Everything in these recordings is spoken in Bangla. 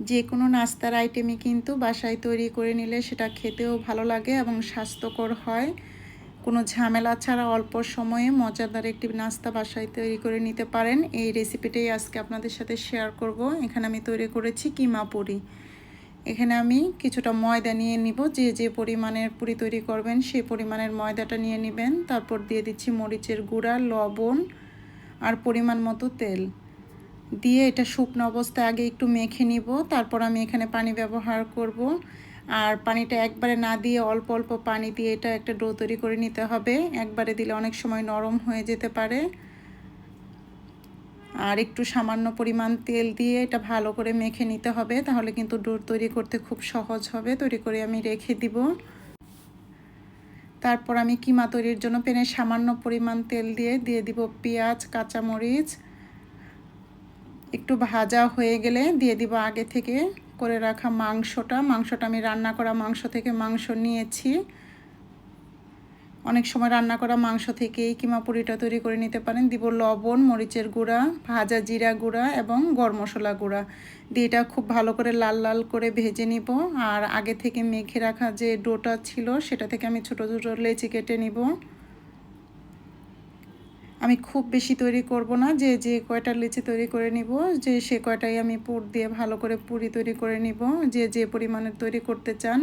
যে কোনো নাস্তার আইটেমই কিন্তু বাসায় তৈরি করে নিলে সেটা খেতেও ভালো লাগে এবং স্বাস্থ্যকর হয়। কোনো ঝামেলা ছাড়া অল্প সময়ে মজাদার একটি নাস্তা বাসায় তৈরি করে নিতে পারেন। এই রেসিপিটাই আজকে আপনাদের সাথে শেয়ার করব। এখানে আমি তৈরি করেছি কিমা পুরি। এখানে আমি কিছুটা ময়দা নিয়ে নিব, যে পরিমাণের পুরি তৈরি করবেন সেই পরিমাণের ময়দাটা নিয়ে নেবেন। তারপর দিয়ে দিচ্ছি মরিচের গুঁড়া, লবণ আর পরিমাণ মতো তেল দিয়ে এটা শুকনো অবস্থায় আগে একটু মেখে নিব। তারপর আমি এখানে পানি ব্যবহার করব। আর পানিটা একবারে না দিয়ে অল্প অল্প পানি দিয়ে এটা একটা ডো তৈরি করে নিতে হবে। একবারে দিলে অনেক সময় নরম হয়ে যেতে পারে। আর একটু সামান্য পরিমাণ তেল দিয়ে এটা ভালো করে মেখে নিতে হবে, তাহলে কিন্তু ডো তৈরি করতে খুব সহজ হবে। তৈরি করে আমি রেখে দিব। তারপর আমি কিমা তৈরির জন্য প্যানে সামান্য পরিমাণ তেল দিয়ে দিব পেঁয়াজ, কাঁচামরিচ। একটু ভাজা হয়ে গেলে দিয়ে দিব আগে থেকে করে রাখা মাংসটা আমি রান্না করা মাংস থেকে মাংস নিয়েছি। অনেক সময় রান্না করা মাংস থেকেই কিমা পুরিটা তৈরি করে নিতে পারেন। দিব লবণ, মরিচের গুঁড়া, ভাজা জিরা গুঁড়া এবং গরম মশলা গুঁড়া দিয়ে এটা খুব ভালো করে লাল লাল করে ভেজে নিব। আর আগে থেকে মেখে রাখা যে ডোটা ছিল সেটা থেকে আমি ছোটো ছোটো লেচি কেটে নিব। আমি খুব বেশি তৈরি করব না, যে কয়টা লিচি তৈরি করে নিব সে কয়টাই আমি পুর দিয়ে ভালো করে পুরি তৈরি করে নিব। যে পরিমাণের তৈরি করতে চান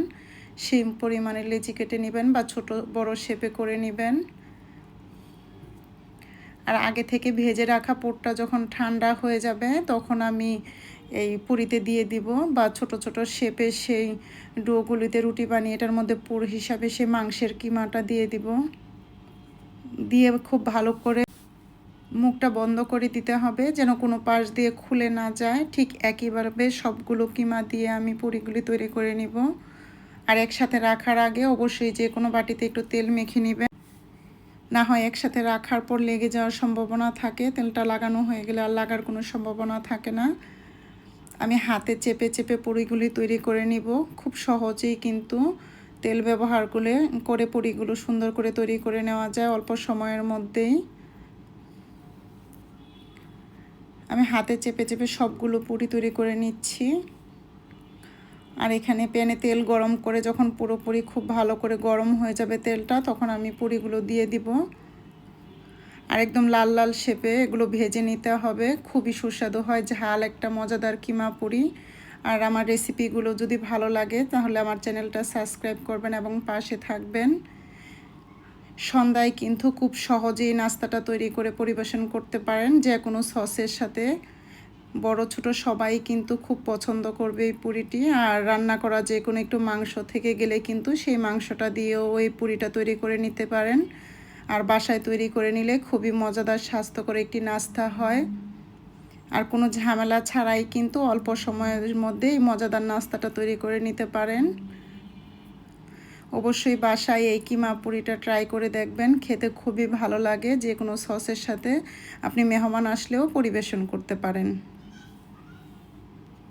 সেই পরিমাণের লিচি কেটে নেবেন বা ছোট বড় শেপে করে নেবেন। আর আগে থেকে ভেজে রাখা পুরটা যখন ঠান্ডা হয়ে যাবে তখন আমি এই পুরিতে দিয়ে দিব বা ছোট ছোট শেপে সেই ডোগুলিতে রুটি বানিয়ে এটার মধ্যে পুর হিসাবে সেই মাংসের কিমাটা দিয়ে দিব। দিয়ে খুব ভালো করে মুখটা বন্ধ করে দিতে হবে যেন কোনো পাশ দিয়ে খুলে না যায়। ঠিক একইভাবে সবগুলো কিমা দিয়ে আমি পুরিগুলি তৈরি করে নিব। আর একসাথে রাখার আগে অবশ্যই যে কোনো বাটিতে একটু তেল মেখে নেবেন, না হয় একসাথে রাখার পর লেগে যাওয়ার সম্ভাবনা থাকে। তেলটা লাগানো হয়ে গেলে আর লাগার কোনো সম্ভাবনা থাকে না। আমি হাতে চেপে চেপে পুরিগুলি তৈরি করে নিব। খুব সহজেই কিন্তু তেল ব্যবহার করে পুরিগুলো সুন্দর করে তৈরি করে নেওয়া যায় অল্প সময়ের মধ্যেই। আমি হাতে চেপে চেপে সবগুলো পুরি তৈরি করে নিচ্ছি। আর এখানে প্যানে তেল গরম করে যখন পুরোপুরি খুব ভালো করে গরম হয়ে যাবে তেলটা, তখন আমি পুরিগুলো দিয়ে দিব। আর একদম লাল লাল শেপে এগুলো ভেজে নিতে হবে। খুবই সুস্বাদু হয়, ঝাল একটা মজাদার কিমা পুরি। আর আমার রেসিপিগুলো যদি ভালো লাগে তাহলে আমার চ্যানেলটা সাবস্ক্রাইব করবেন এবং পাশে থাকবেন। সন্ধ্যায় কিন্তু খুব সহজেই নাস্তাটা তৈরি করে পরিবেশন করতে পারেন যে কোনো সসের সাথে। বড় ছোট সবাই কিন্তু খুব পছন্দ করবে এই পুরিটি। আর রান্না করা যে কোনো একটু মাংস থেকে গেলে কিন্তু সেই মাংসটা দিয়েও এই পুরিটা তৈরি করে নিতে পারেন। আর বাসায় তৈরি করে নিলে খুবই মজাদার স্বাস্থ্যকর একটি নাস্তা হয়। আর কোনো ঝামেলা ছাড়াই কিন্তু অল্প সময়ের মধ্যেই মজাদার নাস্তাটা তৈরি করে নিতে পারেন। অবশ্যই বাসায় এই কিমা পুরিটা ট্রাই করে দেখবেন, খেতে খুবই ভালো লাগে। যে কোনো সসের সাথে আপনি মেহমান আসলেও পরিবেশন করতে পারেন।